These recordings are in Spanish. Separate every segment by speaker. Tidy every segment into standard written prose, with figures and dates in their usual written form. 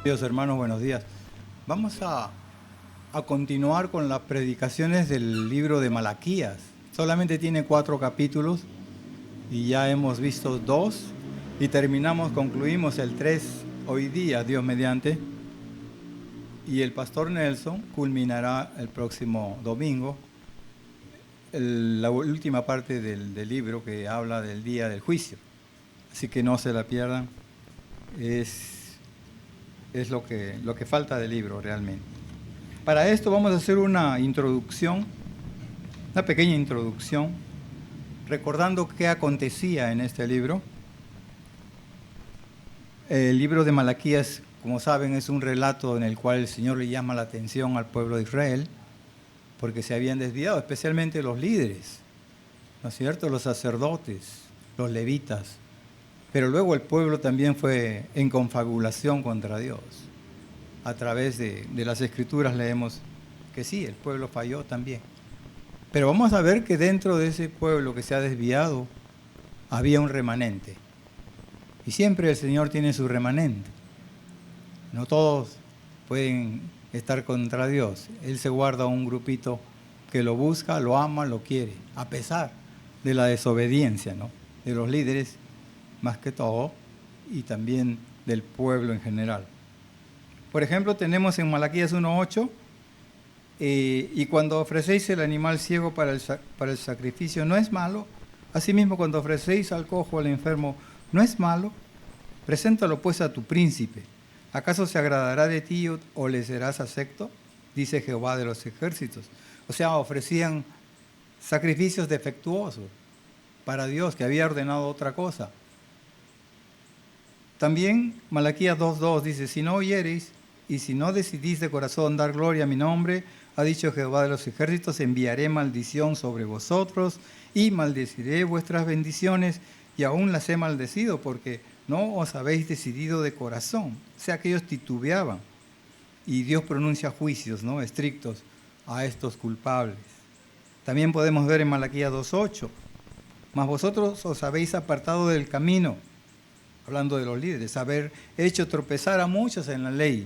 Speaker 1: Dios, hermanos, buenos días. Vamos a continuar con las predicaciones del libro de Malaquías. Solamente tiene 4 capítulos y ya hemos visto 2 y concluimos el 3 hoy día, Dios mediante. Y el pastor Nelson culminará el próximo domingo la última parte del libro que habla del día del juicio. Así que no se la pierdan. Es lo que falta del libro realmente. Para esto vamos a hacer una pequeña introducción, recordando qué acontecía en este libro. El libro de Malaquías, como saben, es un relato en el cual el Señor le llama la atención al pueblo de Israel, porque se habían desviado, especialmente los líderes, ¿no es cierto?, los sacerdotes, los levitas. Pero luego el pueblo también fue en confabulación contra Dios. A través de las Escrituras leemos que sí, el pueblo falló también. Pero vamos a ver que dentro de ese pueblo que se ha desviado había un remanente. Y siempre el Señor tiene su remanente. No todos pueden estar contra Dios. Él se guarda un grupito que lo busca, lo ama, lo quiere, a pesar de la desobediencia, ¿no?, de los líderes, más que todo, y también del pueblo en general. Por ejemplo, tenemos en Malaquías 1:8, y cuando ofrecéis el animal ciego para el sacrificio no es malo, asimismo cuando ofrecéis al cojo o al enfermo no es malo, preséntalo pues a tu príncipe. ¿Acaso se agradará de ti o le serás acepto? Dice Jehová de los ejércitos. O sea, ofrecían sacrificios defectuosos para Dios, que había ordenado otra cosa. También Malaquías 2:2 dice, si no oyereis y si no decidís de corazón dar gloria a mi nombre, ha dicho Jehová de los ejércitos, enviaré maldición sobre vosotros y maldeciré vuestras bendiciones, y aún las he maldecido porque no os habéis decidido de corazón. O sea que ellos titubeaban y Dios pronuncia juicios, ¿no?, estrictos a estos culpables. También podemos ver en Malaquías 2:8, mas vosotros os habéis apartado del camino, hablando de los líderes, haber hecho tropezar a muchos en la ley.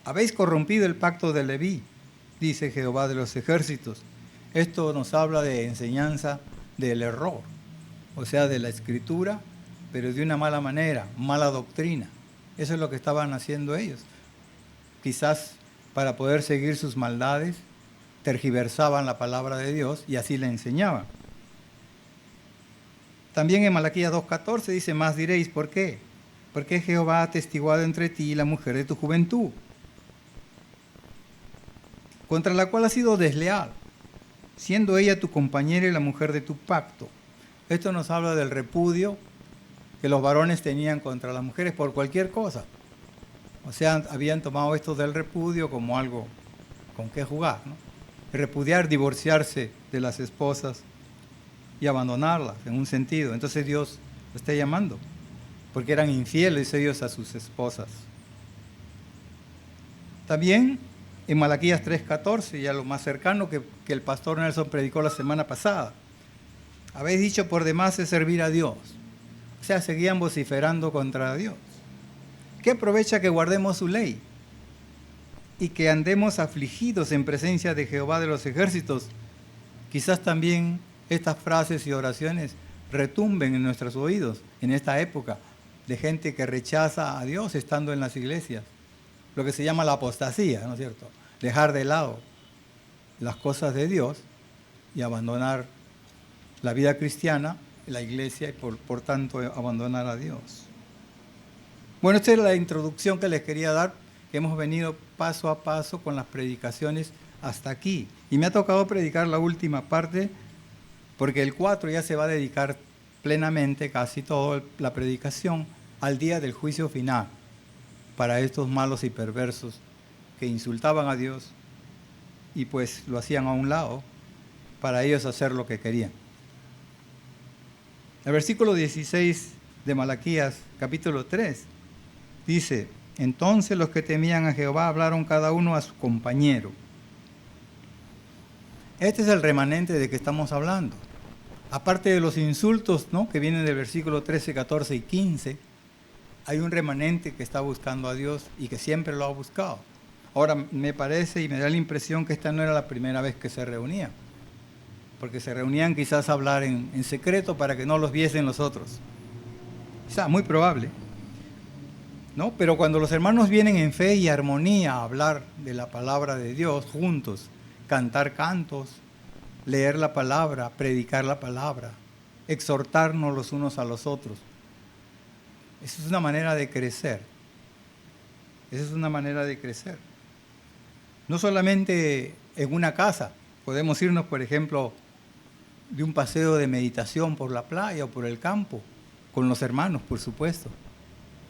Speaker 1: Habéis corrompido el pacto de Leví, dice Jehová de los ejércitos. Esto nos habla de enseñanza del error, o sea, de la escritura, pero de una mala manera, mala doctrina. Eso es lo que estaban haciendo ellos. Quizás para poder seguir sus maldades, tergiversaban la palabra de Dios y así la enseñaban. También en Malaquías 2:14 dice, más diréis, ¿por qué? Porque Jehová ha atestiguado entre ti y la mujer de tu juventud, contra la cual has sido desleal, siendo ella tu compañera y la mujer de tu pacto. Esto nos habla del repudio que los varones tenían contra las mujeres por cualquier cosa. O sea, habían tomado esto del repudio como algo con qué jugar, ¿no? Repudiar, divorciarse de las esposas y abandonarlas, en un sentido. Entonces Dios lo está llamando, porque eran infieles ellos a sus esposas. También en Malaquías 3:14, ya lo más cercano que el pastor Nelson predicó la semana pasada, habéis dicho por demás es servir a Dios. O sea, seguían vociferando contra Dios. ¿Qué aprovecha que guardemos su ley y que andemos afligidos en presencia de Jehová de los ejércitos? Quizás también estas frases y oraciones retumben en nuestros oídos en esta época de gente que rechaza a Dios estando en las iglesias. Lo que se llama la apostasía, ¿no es cierto? Dejar de lado las cosas de Dios y abandonar la vida cristiana, la iglesia, y por tanto abandonar a Dios. Bueno, esta es la introducción que les quería dar, que hemos venido paso a paso con las predicaciones hasta aquí. Y me ha tocado predicar la última parte, porque el 4 ya se va a dedicar plenamente, casi toda la predicación, al día del juicio final, para estos malos y perversos que insultaban a Dios y pues lo hacían a un lado para ellos hacer lo que querían. El versículo 16 de Malaquías, capítulo 3, dice, entonces los que temían a Jehová hablaron cada uno a su compañero. Este es el remanente de que estamos hablando. Aparte de los insultos, ¿no?, que vienen del versículo 13, 14 y 15, hay un remanente que está buscando a Dios y que siempre lo ha buscado. Ahora, me parece y me da la impresión que esta no era la primera vez que se reunían, porque se reunían quizás a hablar en secreto para que no los viesen los otros. Quizás, muy probable, ¿no? Pero cuando los hermanos vienen en fe y armonía a hablar de la palabra de Dios juntos, cantar cantos, leer la palabra, predicar la palabra, exhortarnos los unos a los otros, esa es una manera de crecer. Esa es una manera de crecer. No solamente en una casa, podemos irnos, por ejemplo, de un paseo de meditación por la playa o por el campo, con los hermanos, por supuesto.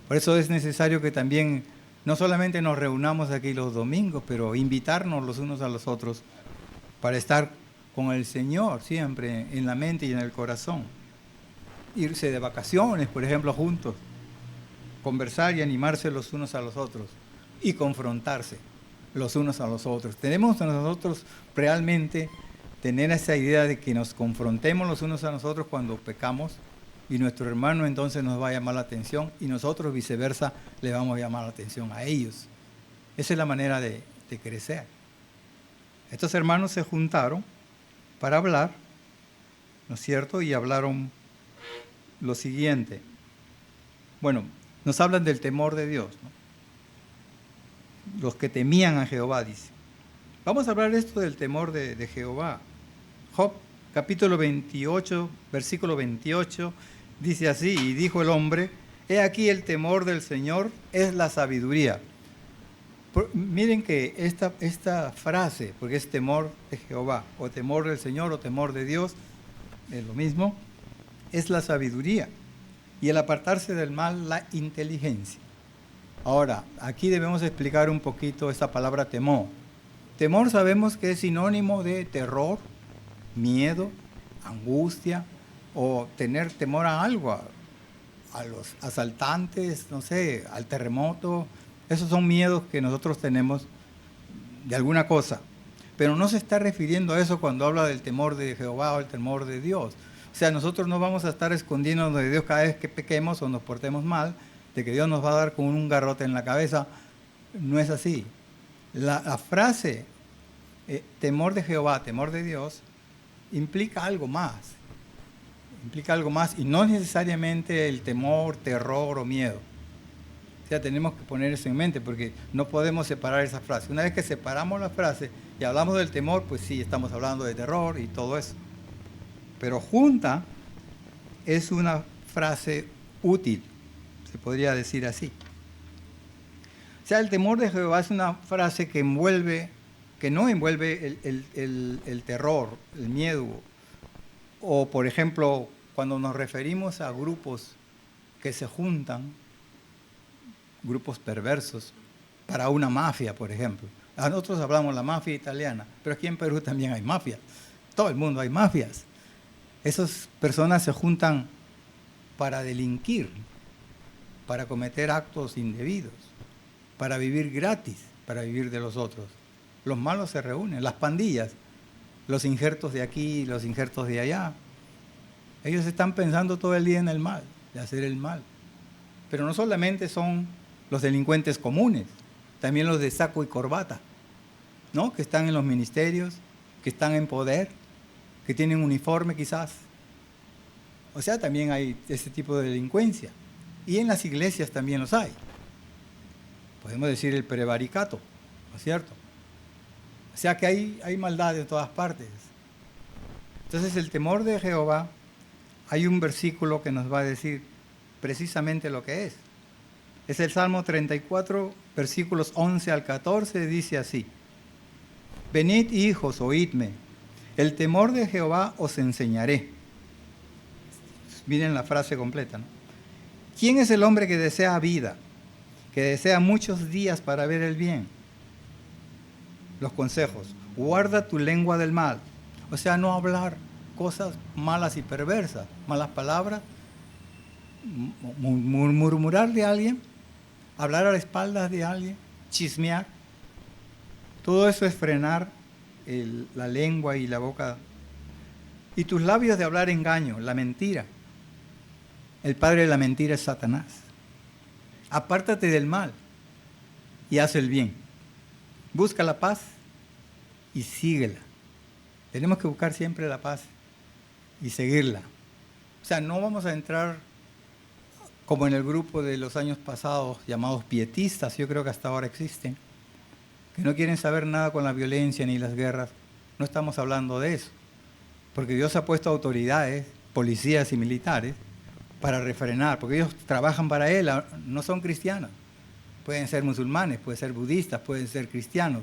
Speaker 1: Por eso es necesario que también no solamente nos reunamos aquí los domingos, pero invitarnos los unos a los otros para estar con el Señor siempre en la mente y en el corazón. Irse de vacaciones, por ejemplo, juntos, conversar y animarse los unos a los otros y confrontarse los unos a los otros. Tenemos nosotros realmente tener esa idea de que nos confrontemos los unos a nosotros cuando pecamos y nuestro hermano entonces nos va a llamar la atención y nosotros viceversa le vamos a llamar la atención a ellos. Esa es la manera de crecer. Estos hermanos se juntaron para hablar, ¿no es cierto? Y hablaron lo siguiente. Bueno, nos hablan del temor de Dios, ¿no? Los que temían a Jehová, dice. Vamos a hablar de esto del temor de Jehová. Job, capítulo 28, versículo 28, dice así: y dijo el hombre, he aquí el temor del Señor es la sabiduría. Miren que esta frase, porque es temor de Jehová, o temor del Señor, o temor de Dios, es lo mismo, es la sabiduría. Y el apartarse del mal, la inteligencia. Ahora, aquí debemos explicar un poquito esta palabra temor. Temor sabemos que es sinónimo de terror, miedo, angustia, o tener temor a algo, a los asaltantes, no sé, al terremoto. Esos son miedos que nosotros tenemos de alguna cosa. Pero no se está refiriendo a eso cuando habla del temor de Jehová o el temor de Dios. O sea, nosotros no vamos a estar escondiéndonos de Dios cada vez que pequemos o nos portemos mal, de que Dios nos va a dar con un garrote en la cabeza. No es así. La frase temor de Jehová, temor de Dios, implica algo más. Implica algo más y no necesariamente el temor, terror o miedo. O sea, tenemos que poner eso en mente porque no podemos separar esa frase. Una vez que separamos la frase y hablamos del temor, pues sí, estamos hablando de terror y todo eso. Pero junta es una frase útil, se podría decir así. O sea, el temor de Jehová es una frase que no envuelve el terror, el miedo. O, por ejemplo, cuando nos referimos a grupos que se juntan, grupos perversos, para una mafia, por ejemplo. A nosotros hablamos la mafia italiana, pero aquí en Perú también hay mafias. Todo el mundo hay mafias. Esas personas se juntan para delinquir, para cometer actos indebidos, para vivir gratis, para vivir de los otros. Los malos se reúnen, las pandillas, los injertos de aquí, los injertos de allá. Ellos están pensando todo el día en el mal, de hacer el mal. Pero no solamente son los delincuentes comunes, también los de saco y corbata, ¿no? Que están en los ministerios, que están en poder, que tienen uniforme quizás. O sea, también hay ese tipo de delincuencia. Y en las iglesias también los hay. Podemos decir el prevaricato, ¿no es cierto? O sea que hay maldad en todas partes. Entonces el temor de Jehová, hay un versículo que nos va a decir precisamente lo que es. Es el Salmo 34, versículos 11 al 14, dice así: venid hijos, oídme, el temor de Jehová os enseñaré. Miren la frase completa, ¿no? ¿Quién es el hombre que desea vida, que desea muchos días para ver el bien? Los consejos: guarda tu lengua del mal. O sea, no hablar cosas malas y perversas, malas palabras, murmurar de alguien, hablar a la espalda de alguien, chismear. Todo eso es frenar la lengua y la boca. Y tus labios de hablar engaño, la mentira. El padre de la mentira es Satanás. Apártate del mal y haz el bien. Busca la paz y síguela. Tenemos que buscar siempre la paz y seguirla. O sea, no vamos a entrar como en el grupo de los años pasados llamados pietistas, yo creo que hasta ahora existen, que no quieren saber nada con la violencia ni las guerras. No estamos hablando de eso, porque Dios ha puesto autoridades, policías y militares para refrenar, porque ellos trabajan para Él, no son cristianos. Pueden ser musulmanes, pueden ser budistas, pueden ser cristianos.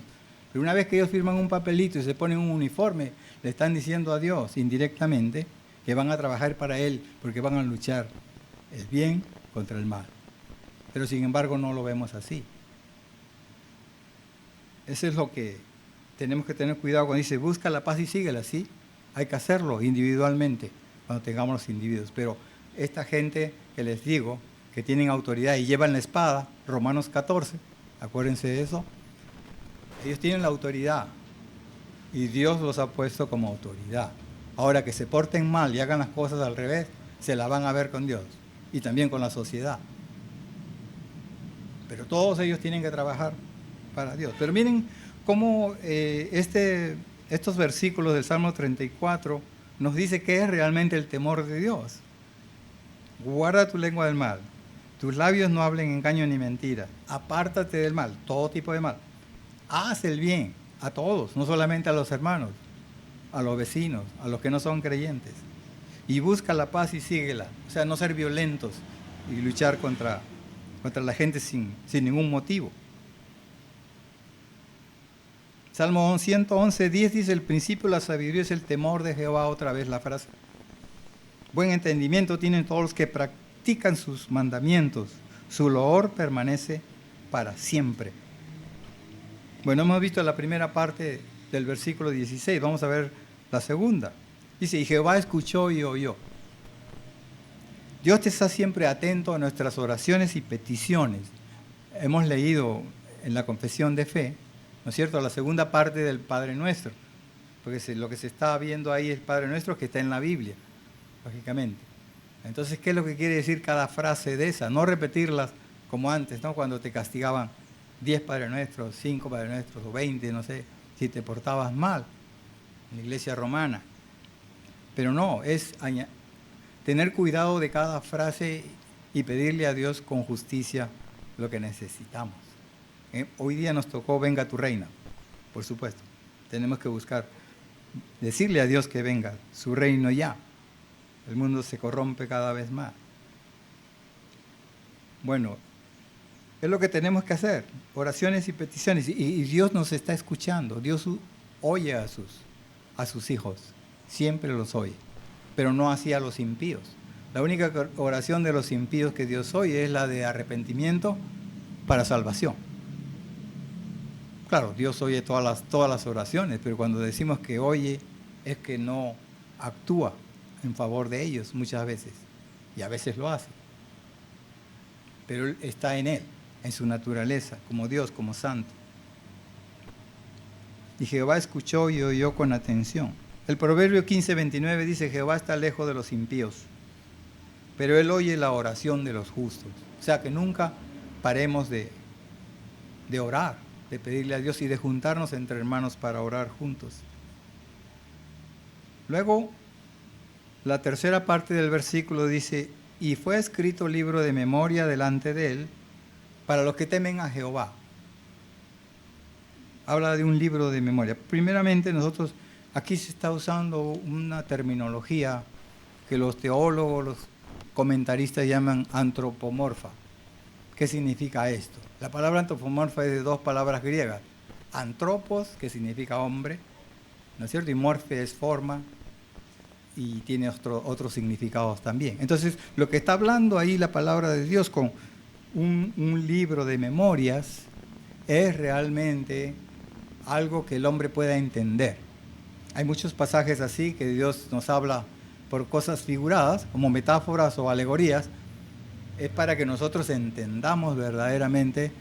Speaker 1: Pero una vez que ellos firman un papelito y se ponen un uniforme, le están diciendo a Dios indirectamente que van a trabajar para Él, porque van a luchar el bien contra el mal. Pero sin embargo no lo vemos así. Eso es lo que tenemos que tener cuidado cuando dice, busca la paz y síguela, ¿sí? Hay que hacerlo individualmente, cuando tengamos los individuos. Pero esta gente que les digo, que tienen autoridad y llevan la espada, Romanos 14, acuérdense de eso, ellos tienen la autoridad y Dios los ha puesto como autoridad. Ahora que se porten mal y hagan las cosas al revés, se la van a ver con Dios y también con la sociedad. Pero todos ellos tienen que trabajar para Dios. Pero miren cómo estos versículos del Salmo 34 nos dice qué es realmente el temor de Dios. Guarda tu lengua del mal, tus labios no hablen engaño ni mentira, apártate del mal, todo tipo de mal. Haz el bien a todos, no solamente a los hermanos, a los vecinos, a los que no son creyentes. Y busca la paz y síguela. O sea, no ser violentos y luchar contra la gente sin ningún motivo. Salmo 111:10 dice, el principio de la sabiduría es el temor de Jehová, otra vez la frase. Buen entendimiento tienen todos los que practican sus mandamientos. Su loor permanece para siempre. Bueno, hemos visto la primera parte del versículo 16. Vamos a ver la segunda. Dice, y Jehová escuchó y oyó. Dios está siempre atento a nuestras oraciones y peticiones. Hemos leído en la confesión de fe, ¿no es cierto?, la segunda parte del Padre Nuestro. Porque lo que se está viendo ahí es el Padre Nuestro que está en la Biblia, lógicamente. Entonces, ¿qué es lo que quiere decir cada frase de esa? No repetirlas como antes, ¿no? Cuando te castigaban 10 Padres Nuestros, 5 Padres Nuestros o 20, no sé, si te portabas mal en la iglesia romana. Pero no, es tener cuidado de cada frase y pedirle a Dios con justicia lo que necesitamos. Hoy día nos tocó venga tu reina, por supuesto. Tenemos que buscar, decirle a Dios que venga su reino ya. El mundo se corrompe cada vez más. Bueno, es lo que tenemos que hacer, oraciones y peticiones. Y Dios nos está escuchando. Dios oye a sus hijos, siempre los oye, pero no así a los impíos. La única oración de los impíos que Dios oye es la de arrepentimiento para salvación. Claro, Dios oye todas las oraciones, pero cuando decimos que oye es que no actúa en favor de ellos muchas veces, y a veces lo hace. Pero Él está en Él, en su naturaleza, como Dios, como santo. Y Jehová escuchó y oyó con atención. El Proverbio 15:29 dice, Jehová está lejos de los impíos, pero Él oye la oración de los justos. O sea que nunca paremos de orar, de pedirle a Dios y de juntarnos entre hermanos para orar juntos. Luego, la tercera parte del versículo dice, y fue escrito libro de memoria delante de Él para los que temen a Jehová. Habla de un libro de memoria. Primeramente, nosotros, aquí se está usando una terminología que los teólogos, los comentaristas llaman antropomorfa. ¿Qué significa esto? La palabra antropomorfa es de dos palabras griegas. Antropos, que significa hombre, ¿no es cierto? Y morfe es forma, y tiene otros significados también. Entonces, lo que está hablando ahí la palabra de Dios con un libro de memorias es realmente algo que el hombre pueda entender. Hay muchos pasajes así que Dios nos habla por cosas figuradas, como metáforas o alegorías, es para que nosotros entendamos verdaderamente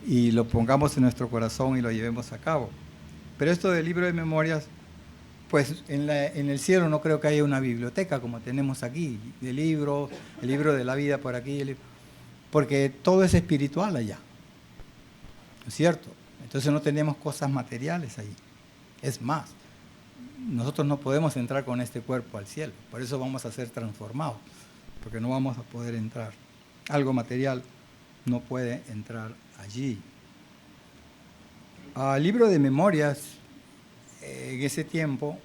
Speaker 1: y lo pongamos en nuestro corazón y lo llevemos a cabo. Pero esto del libro de memorias, pues en el cielo no creo que haya una biblioteca como tenemos aquí, de libros, el libro de la vida por aquí. porque todo es espiritual allá, ¿no es cierto? Entonces no tenemos cosas materiales ahí. Es más, nosotros no podemos entrar con este cuerpo al cielo, por eso vamos a ser transformados, porque no vamos a poder entrar. Algo material no puede entrar allí. El libro de memorias, en ese tiempo,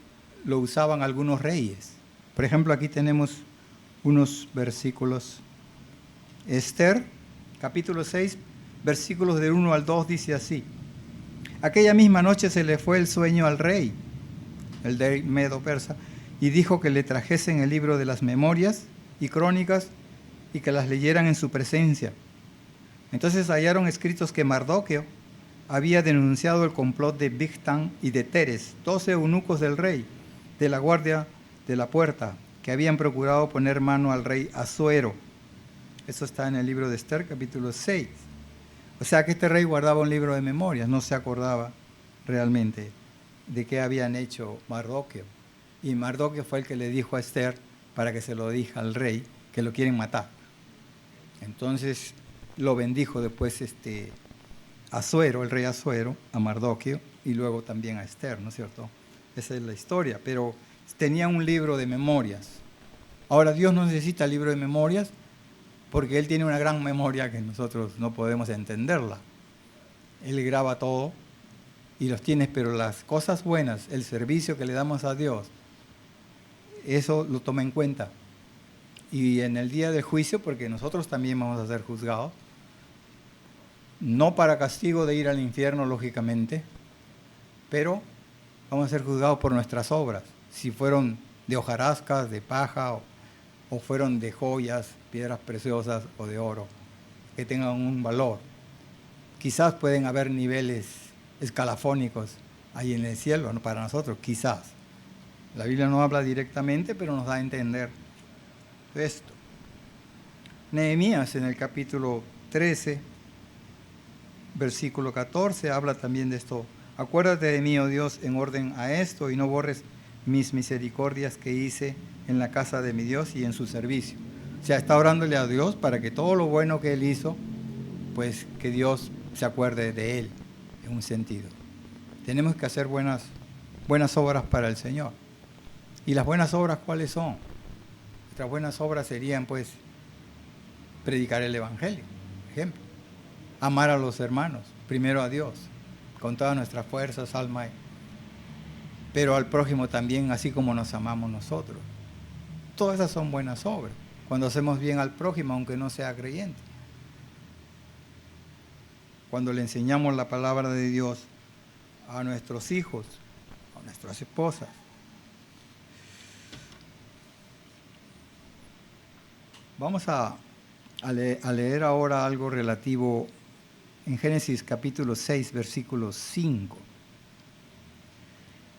Speaker 1: lo usaban algunos reyes. Por ejemplo, aquí tenemos unos versículos. Esther, capítulo 6, versículos del 1 al 2, dice así: aquella misma noche se le fue el sueño al rey, el de Medo Persa, y dijo que le trajesen el libro de las memorias y crónicas y que las leyeran en su presencia. Entonces hallaron escritos que Mardoqueo había denunciado el complot de Bigtán y de Teres, 12 eunucos del rey, de la guardia de la puerta, que habían procurado poner mano al rey Asuero. Eso está en el libro de Esther, capítulo 6. O sea que este rey guardaba un libro de memorias, no se acordaba realmente de qué habían hecho Mardoqueo. Y Mardoqueo fue el que le dijo a Esther, para que se lo diga al rey, que lo quieren matar. Entonces lo bendijo después Asuero, el rey Asuero, a Mardoqueo, y luego también a Esther, ¿no es cierto? Esa es la historia, pero tenía un libro de memorias. Ahora, Dios no necesita libro de memorias porque Él tiene una gran memoria que nosotros no podemos entenderla. Él graba todo y los tiene, pero las cosas buenas, el servicio que le damos a Dios, eso lo toma en cuenta. Y en el día del juicio, porque nosotros también vamos a ser juzgados, no para castigo de ir al infierno, lógicamente, pero vamos a ser juzgados por nuestras obras, si fueron de hojarascas, de paja, o fueron de joyas, piedras preciosas o de oro, que tengan un valor. Quizás pueden haber niveles escalafónicos ahí en el cielo, ¿no? Para nosotros, quizás. La Biblia no habla directamente, pero nos da a entender esto. Nehemías en el capítulo 13, versículo 14, habla también de esto. Acuérdate de mí, oh Dios, en orden a esto, y no borres mis misericordias que hice en la casa de mi Dios y en su servicio. O sea, está orándole a Dios para que todo lo bueno que Él hizo, pues que Dios se acuerde de Él, en un sentido. Tenemos que hacer buenas obras para el Señor. ¿Y las buenas obras cuáles son? Nuestras buenas obras serían, pues, predicar el Evangelio, por ejemplo. Amar a los hermanos, primero a Dios, con todas nuestras fuerzas, alma, pero al prójimo también, así como nos amamos nosotros. Todas esas son buenas obras, cuando hacemos bien al prójimo, aunque no sea creyente. Cuando le enseñamos la palabra de Dios a nuestros hijos, a nuestras esposas. Vamos a leer ahora algo relativo en Génesis capítulo 6, versículo 5.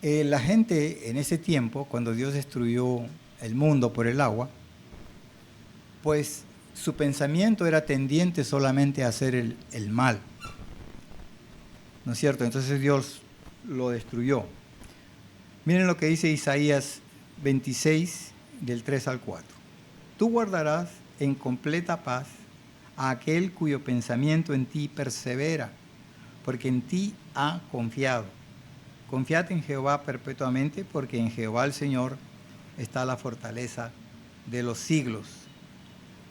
Speaker 1: La gente en ese tiempo, cuando Dios destruyó el mundo por el agua, pues su pensamiento era tendiente solamente a hacer el mal. ¿No es cierto? Entonces Dios lo destruyó. Miren lo que dice Isaías 26, del 3 al 4. Tú guardarás en completa paz a aquel cuyo pensamiento en ti persevera, porque en ti ha confiado. Confiad en Jehová perpetuamente, porque en Jehová el Señor está la fortaleza de los siglos.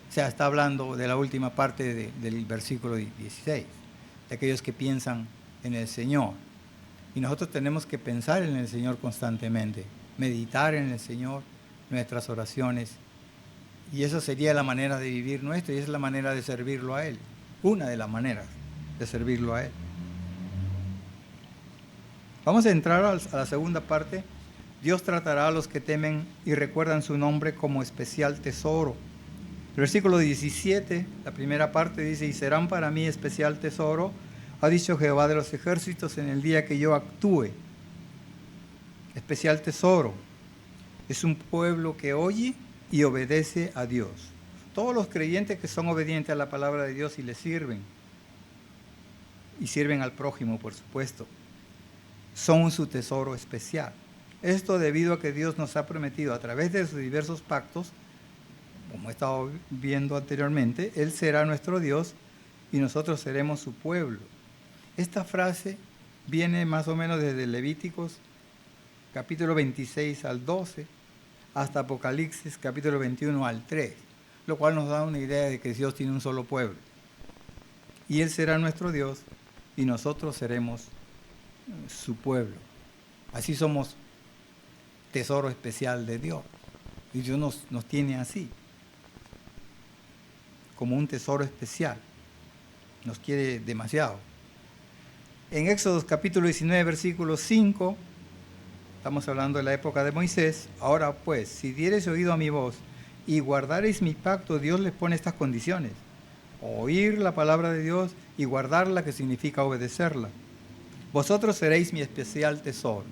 Speaker 1: O sea, está hablando de la última parte del versículo 16, de aquellos que piensan en el Señor. Y nosotros tenemos que pensar en el Señor constantemente, meditar en el Señor, nuestras oraciones. Y eso sería la manera de vivir nuestra, y esa es la manera de servirlo a Él. Una de las maneras de servirlo a Él. Vamos a entrar a la segunda parte. Dios tratará a los que temen y recuerdan su nombre como especial tesoro. El versículo 17, la primera parte dice: y serán para mí especial tesoro, ha dicho Jehová de los ejércitos, en el día que yo actúe. Especial tesoro. Es un pueblo que oye y obedece a Dios. Todos los creyentes que son obedientes a la palabra de Dios y le sirven, y sirven al prójimo, por supuesto, son su tesoro especial. Esto debido a que Dios nos ha prometido a través de sus diversos pactos como he estado viendo anteriormente, Él será nuestro Dios y nosotros seremos su pueblo. Esta frase viene más o menos desde Levíticos capítulo 26 al 12 hasta Apocalipsis capítulo 21 al 3, lo cual nos da una idea de que Dios tiene un solo pueblo. Y Él será nuestro Dios y nosotros seremos su pueblo. Así somos tesoro especial de Dios. Y Dios nos tiene así, como un tesoro especial. Nos quiere demasiado. En Éxodo capítulo 19, versículo 5, estamos hablando de la época de Moisés. Ahora pues, si diereis oído a mi voz y guardareis mi pacto, Dios les pone estas condiciones. Oír la palabra de Dios y guardarla, que significa obedecerla. Vosotros seréis mi especial tesoro.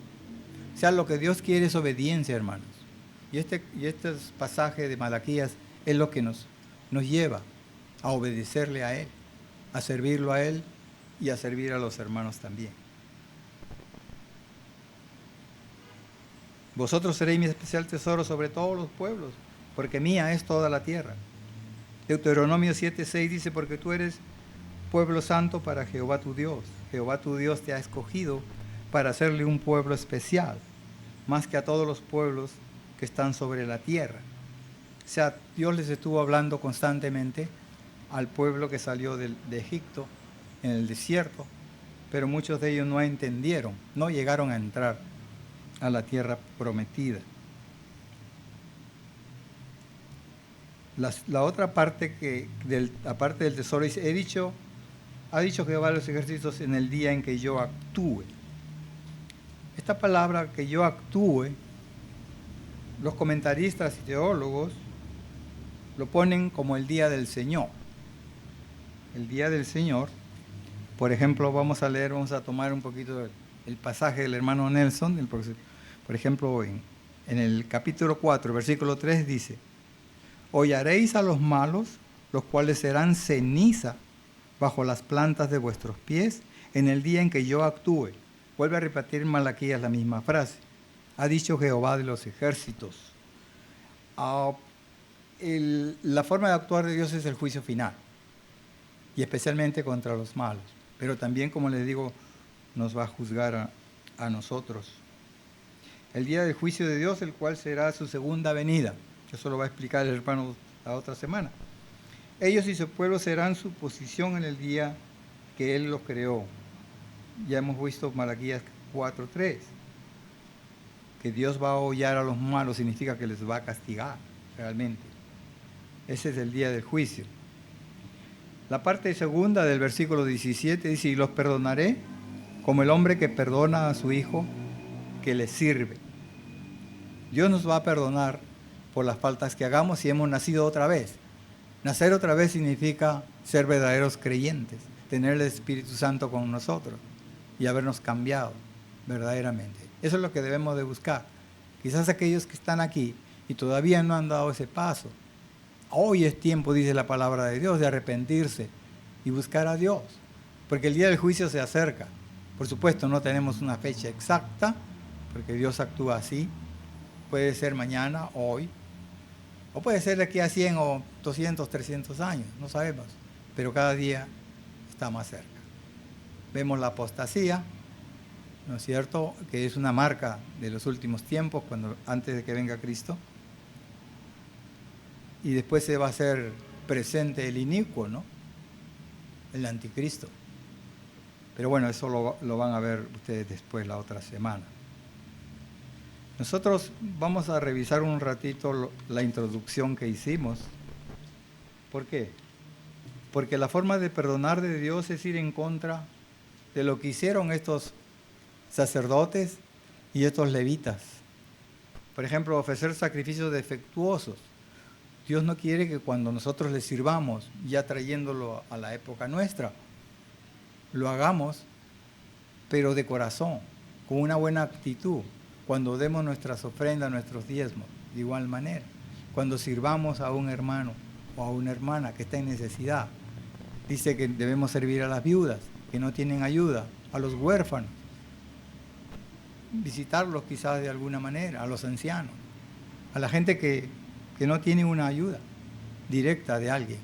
Speaker 1: O sea, lo que Dios quiere es obediencia, hermanos. Y este pasaje de Malaquías es lo que nos lleva a obedecerle a Él, a servirlo a Él y a servir a los hermanos también. Vosotros seréis mi especial tesoro sobre todos los pueblos, porque mía es toda la tierra. Deuteronomio 7:6 dice, porque tú eres pueblo santo para Jehová tu Dios. Jehová tu Dios te ha escogido para hacerle un pueblo especial, más que a todos los pueblos que están sobre la tierra. O sea, Dios les estuvo hablando constantemente al pueblo que salió de Egipto en el desierto, pero muchos de ellos no entendieron, no llegaron a entrar a la tierra prometida. La otra parte aparte del tesoro dice, ha dicho Jehová de los ejércitos en el día en que yo actúe. Esta palabra que yo actúe, los comentaristas y teólogos lo ponen como el día del Señor. El día del Señor, por ejemplo, vamos a tomar un poquito el pasaje del hermano Nelson, por ejemplo, en el capítulo 4, versículo 3 dice, hollaréis a los malos, los cuales serán ceniza bajo las plantas de vuestros pies en el día en que yo actúe. Vuelve a repetir Malaquías la misma frase. Ha dicho Jehová de los ejércitos. La forma de actuar de Dios es el juicio final, y especialmente contra los malos. Pero también, como les digo, nos va a juzgar a nosotros. El día del juicio de Dios, el cual será su segunda venida. Eso lo va a explicar el hermano la otra semana. Ellos y su pueblo serán su posición en el día que Él los creó. Ya hemos visto Malaquías 4:3. Que Dios va a hollar a los malos significa que les va a castigar realmente. Ese es el día del juicio. La parte segunda del versículo 17 dice, y los perdonaré como el hombre que perdona a su hijo que le sirve. Dios nos va a perdonar por las faltas que hagamos si hemos nacido otra vez. Nacer otra vez significa ser verdaderos creyentes, tener el Espíritu Santo con nosotros y habernos cambiado verdaderamente. Eso es lo que debemos de buscar. Quizás aquellos que están aquí y todavía no han dado ese paso. Hoy es tiempo, dice la palabra de Dios, de arrepentirse y buscar a Dios, porque el día del juicio se acerca. Por supuesto, no tenemos una fecha exacta, porque Dios actúa así. Puede ser mañana, hoy, o puede ser de aquí a 100 o 200, 300 años, no sabemos, pero cada día está más cerca. Vemos la apostasía, ¿no es cierto?, que es una marca de los últimos tiempos, antes de que venga Cristo. Y después se va a hacer presente el inicuo, ¿no?, el anticristo. Pero bueno, eso lo van a ver ustedes después, la otra semana. Nosotros vamos a revisar un ratito la introducción que hicimos. ¿Por qué? Porque la forma de perdonar de Dios es ir en contra de lo que hicieron estos sacerdotes y estos levitas. Por ejemplo, ofrecer sacrificios defectuosos. Dios no quiere que cuando nosotros le sirvamos, ya trayéndolo a la época nuestra, lo hagamos, pero de corazón, con una buena actitud. Cuando demos nuestras ofrendas, nuestros diezmos, de igual manera. Cuando sirvamos a un hermano o a una hermana que está en necesidad. Dice que debemos servir a las viudas que no tienen ayuda, a los huérfanos, visitarlos quizás de alguna manera, a los ancianos, a la gente que no tiene una ayuda. directa de alguien.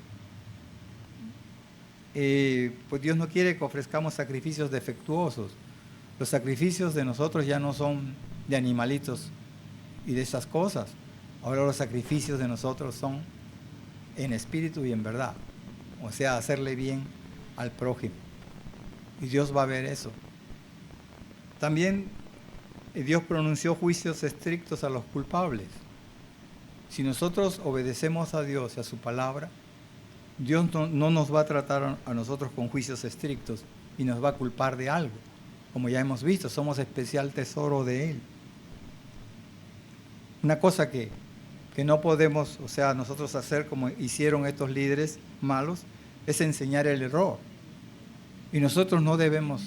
Speaker 1: Pues Dios no quiere que ofrezcamos sacrificios defectuosos. Los sacrificios de nosotros ya no son de animalitos y de esas cosas. Ahora los sacrificios de nosotros son en espíritu y en verdad. O sea, hacerle bien al prójimo. Y Dios va a ver eso. También Dios pronunció juicios estrictos a los culpables. Si nosotros obedecemos a Dios y a su palabra, Dios no nos va a tratar a nosotros con juicios estrictos y nos va a culpar de algo. Como ya hemos visto, somos especial tesoro de Él. Una cosa que no podemos, o sea, nosotros hacer como hicieron estos líderes malos, es enseñar el error. Y nosotros no debemos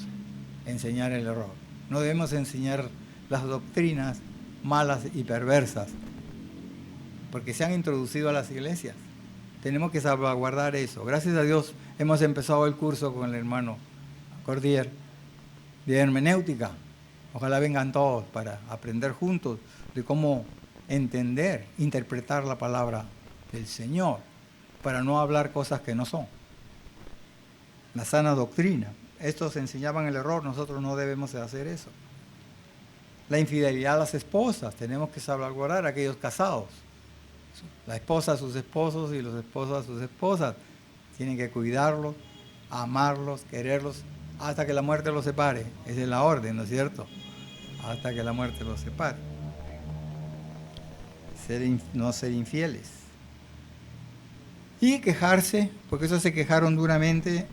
Speaker 1: enseñar el error. No debemos enseñar las doctrinas malas y perversas, porque se han introducido a las iglesias. Tenemos que salvaguardar eso. Gracias a Dios hemos empezado el curso con el hermano Cordier de hermenéutica. Ojalá vengan todos para aprender juntos de cómo entender, interpretar la palabra del Señor, para no hablar cosas que no son. La sana doctrina. Estos enseñaban el error, nosotros no debemos de hacer eso. La infidelidad a las esposas, tenemos que salvaguardar a aquellos casados. La esposa a sus esposos y los esposos a sus esposas. Tienen que cuidarlos, amarlos, quererlos, hasta que la muerte los separe. Esa es la orden, ¿no es cierto? Hasta que la muerte los separe. No ser infieles. Y quejarse, porque esos se quejaron duramente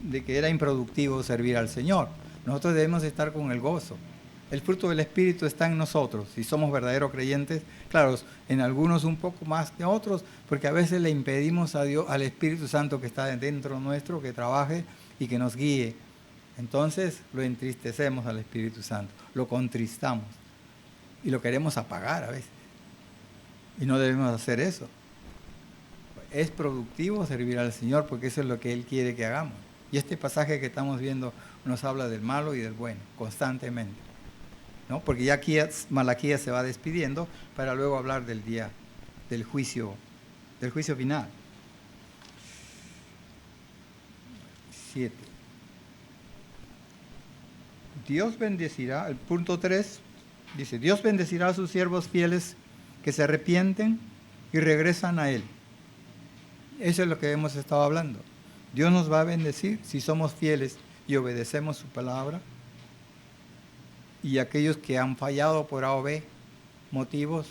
Speaker 1: de que era improductivo servir al Señor. Nosotros debemos estar con el gozo. El fruto del Espíritu está en nosotros. Si somos verdaderos creyentes, claro, en algunos un poco más que otros, porque a veces le impedimos a Dios, al Espíritu Santo que está dentro nuestro, que trabaje y que nos guíe. Entonces lo entristecemos al Espíritu Santo, lo contristamos y lo queremos apagar a veces. Y no debemos hacer eso. Es productivo servir al Señor porque eso es lo que Él quiere que hagamos. Y este pasaje que estamos viendo nos habla del malo y del bueno, constantemente, ¿no? Porque ya aquí Malaquías se va despidiendo para luego hablar del día del juicio final. 7. Dios bendecirá, el punto 3 dice, Dios bendecirá a sus siervos fieles que se arrepienten y regresan a Él. Eso es lo que hemos estado hablando. Dios nos va a bendecir si somos fieles y obedecemos su palabra. Y aquellos que han fallado por A o B motivos,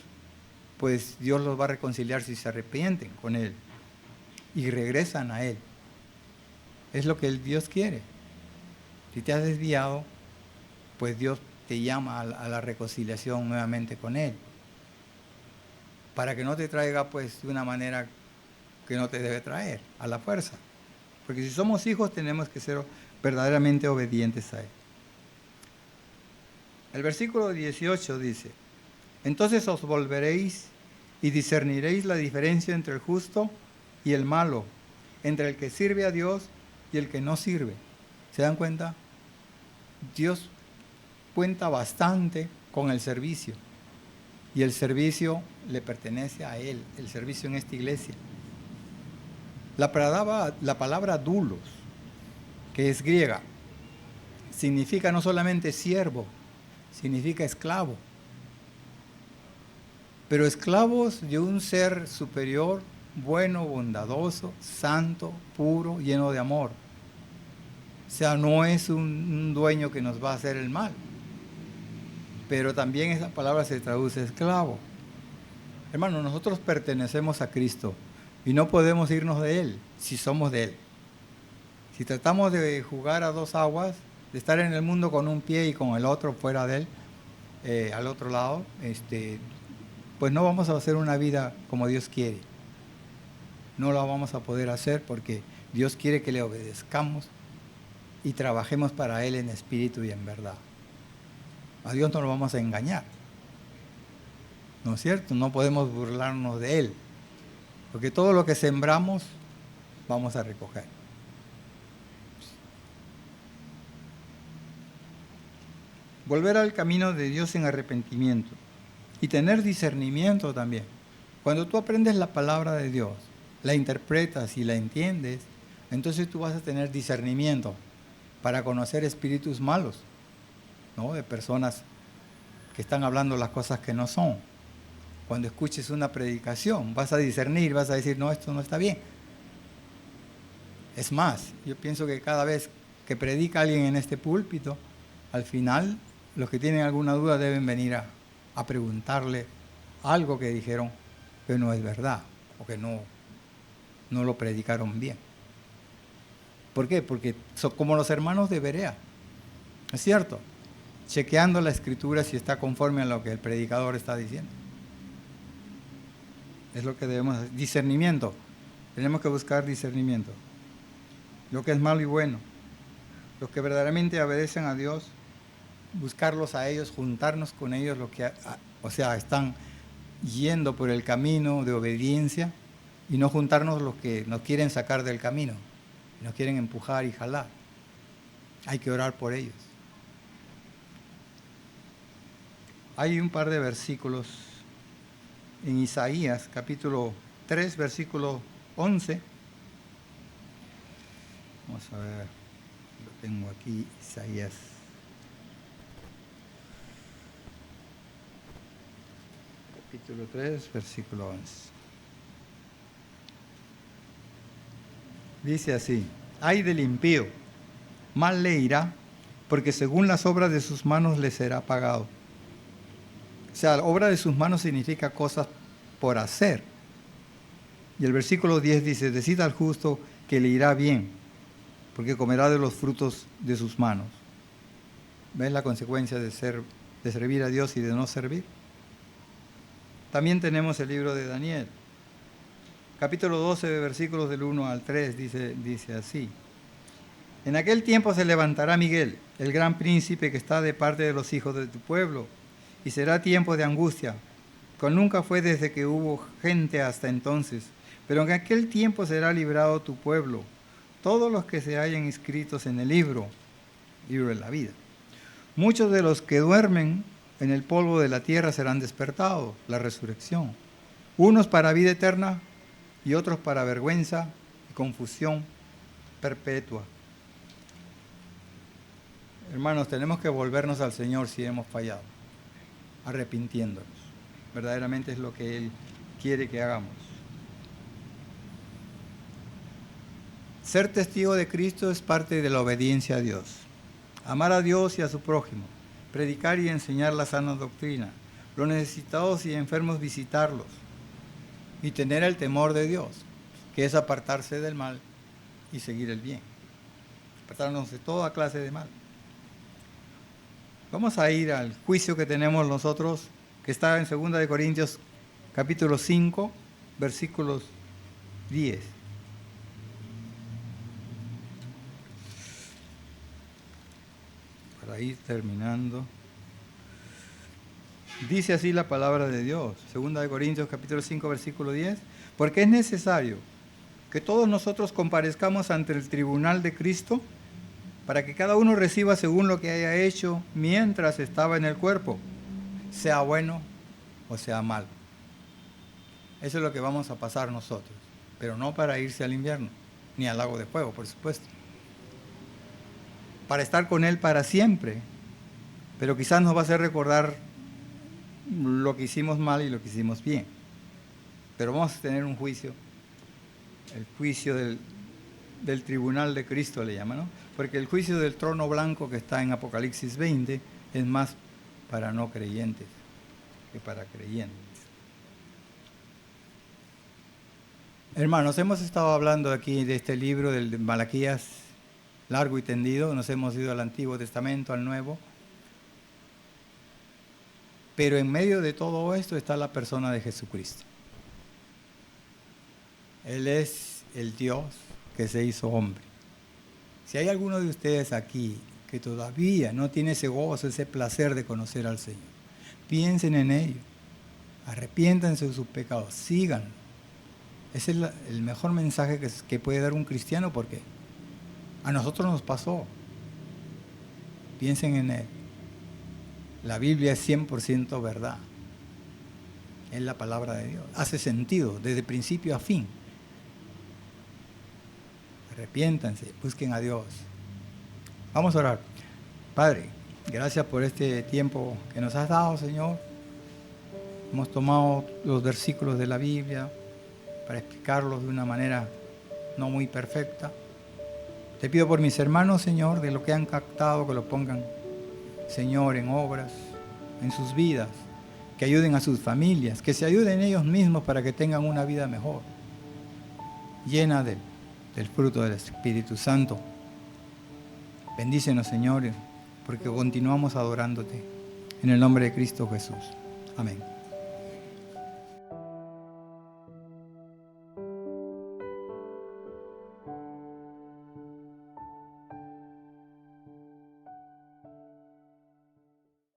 Speaker 1: pues Dios los va a reconciliar si se arrepienten con Él y regresan a Él. Es lo que Dios quiere. Si te has desviado, pues Dios te llama a la reconciliación nuevamente con Él, para que no te traiga pues de una manera que no te debe traer, a la fuerza. Porque si somos hijos tenemos que ser verdaderamente obedientes a Él. El versículo 18 dice, entonces os volveréis y discerniréis la diferencia entre el justo y el malo, entre el que sirve a Dios y el que no sirve. ¿Se dan cuenta? Dios cuenta bastante con el servicio. Y el servicio le pertenece a Él, el servicio en esta iglesia. La palabra doulos, que es griega, significa no solamente siervo, significa esclavo. Pero esclavos de un ser superior, bueno, bondadoso, santo, puro, lleno de amor. O sea, no es un dueño que nos va a hacer el mal. Pero también esa palabra se traduce esclavo. Hermano, nosotros pertenecemos a Cristo y no podemos irnos de Él si somos de Él. Si tratamos de jugar a dos aguas, de estar en el mundo con un pie y con el otro fuera de Él, al otro lado, pues no vamos a hacer una vida como Dios quiere. No la vamos a poder hacer porque Dios quiere que le obedezcamos y trabajemos para Él en espíritu y en verdad. A Dios no lo vamos a engañar, ¿no es cierto? No podemos burlarnos de Él, porque todo lo que sembramos vamos a recoger. Volver al camino de Dios en arrepentimiento y tener discernimiento también. Cuando tú aprendes la palabra de Dios la interpretas y la entiendes, entonces tú vas a tener discernimiento para conocer espíritus malos, ¿no? De personas que están hablando las cosas que no son. Cuando escuches una predicación, vas a discernir, vas a decir, no, esto no está bien. Es más, yo pienso que cada vez que predica alguien en este púlpito, al final los que tienen alguna duda deben venir a preguntarle algo que dijeron que no es verdad o que no lo predicaron bien. ¿Por qué? Porque son como los hermanos de Berea, ¿es cierto? Chequeando la escritura si está conforme a lo que el predicador está diciendo. Es lo que debemos hacer. Discernimiento. Tenemos que buscar discernimiento. Lo que es malo y bueno. Los que verdaderamente obedecen a Dios, buscarlos a ellos, juntarnos con ellos, están yendo por el camino de obediencia y no juntarnos los que nos quieren sacar del camino, nos quieren empujar y jalar. Hay que orar por ellos. Hay un par de versículos en Isaías, capítulo 3, versículo 11. Vamos a ver, lo tengo aquí, Isaías. Capítulo 3, versículo 11. Dice así: ay del impío, mal le irá, porque según las obras de sus manos le será pagado. O sea, la obra de sus manos significa cosas por hacer. Y el versículo 10 dice: decida al justo que le irá bien, porque comerá de los frutos de sus manos. ¿Ves la consecuencia de servir a Dios y de no servir? También tenemos el libro de Daniel. Capítulo 12, versículos del 1 al 3, dice así: en aquel tiempo se levantará Miguel, el gran príncipe que está de parte de los hijos de tu pueblo, y será tiempo de angustia, cual nunca fue desde que hubo gente hasta entonces. Pero en aquel tiempo será librado tu pueblo, todos los que se hallen inscritos en el libro de la vida. Muchos de los que duermen en el polvo de la tierra serán despertados, la resurrección. Unos para vida eterna y otros para vergüenza y confusión perpetua. Hermanos, tenemos que volvernos al Señor si hemos fallado, arrepintiéndonos. Verdaderamente es lo que Él quiere que hagamos. Ser testigo de Cristo es parte de la obediencia a Dios. Amar a Dios y a su prójimo, predicar y enseñar la sana doctrina, los necesitados y enfermos visitarlos, y tener el temor de Dios, que es apartarse del mal y seguir el bien. Apartarnos de toda clase de mal. Vamos a ir al juicio que tenemos nosotros, que está en 2 Corintios capítulo 5, versículos 10. Para ir terminando. Dice así la palabra de Dios, 2 Corintios capítulo 5, versículo 10, porque es necesario que todos nosotros comparezcamos ante el tribunal de Cristo, para que cada uno reciba según lo que haya hecho mientras estaba en el cuerpo, sea bueno o sea malo. Eso es lo que vamos a pasar nosotros, pero no para irse al infierno, ni al lago de fuego, por supuesto. Para estar con Él para siempre, pero quizás nos va a hacer recordar lo que hicimos mal y lo que hicimos bien. Pero vamos a tener un juicio, el juicio del tribunal de Cristo le llaman, ¿no? Porque el juicio del trono blanco que está en Apocalipsis 20 es más para no creyentes que para creyentes. Hermanos, hemos estado hablando aquí de este libro del Malaquías, largo y tendido. Nos hemos ido al Antiguo Testamento, al Nuevo. Pero en medio de todo esto está la persona de Jesucristo. Él es el Dios que se hizo hombre. Si hay alguno de ustedes aquí que todavía no tiene ese gozo, ese placer de conocer al Señor, piensen en ello, arrepiéntanse de sus pecados, síganlo. Ese es el mejor mensaje que puede dar un cristiano, porque a nosotros nos pasó. Piensen en Él. La Biblia es 100% verdad. Es la palabra de Dios. Hace sentido desde principio a fin. arrepiéntanse, busquen a Dios. Vamos a orar. Padre, gracias por este tiempo que nos has dado, Señor. Hemos tomado los versículos de la Biblia para explicarlos de una manera no muy perfecta. Te pido por mis hermanos, Señor, de lo que han captado, que lo pongan, Señor, en obras, en sus vidas, que ayuden a sus familias, que se ayuden ellos mismos para que tengan una vida mejor, llena del fruto del Espíritu Santo. Bendícenos, Señor, porque continuamos adorándote. En el nombre de Cristo Jesús. Amén.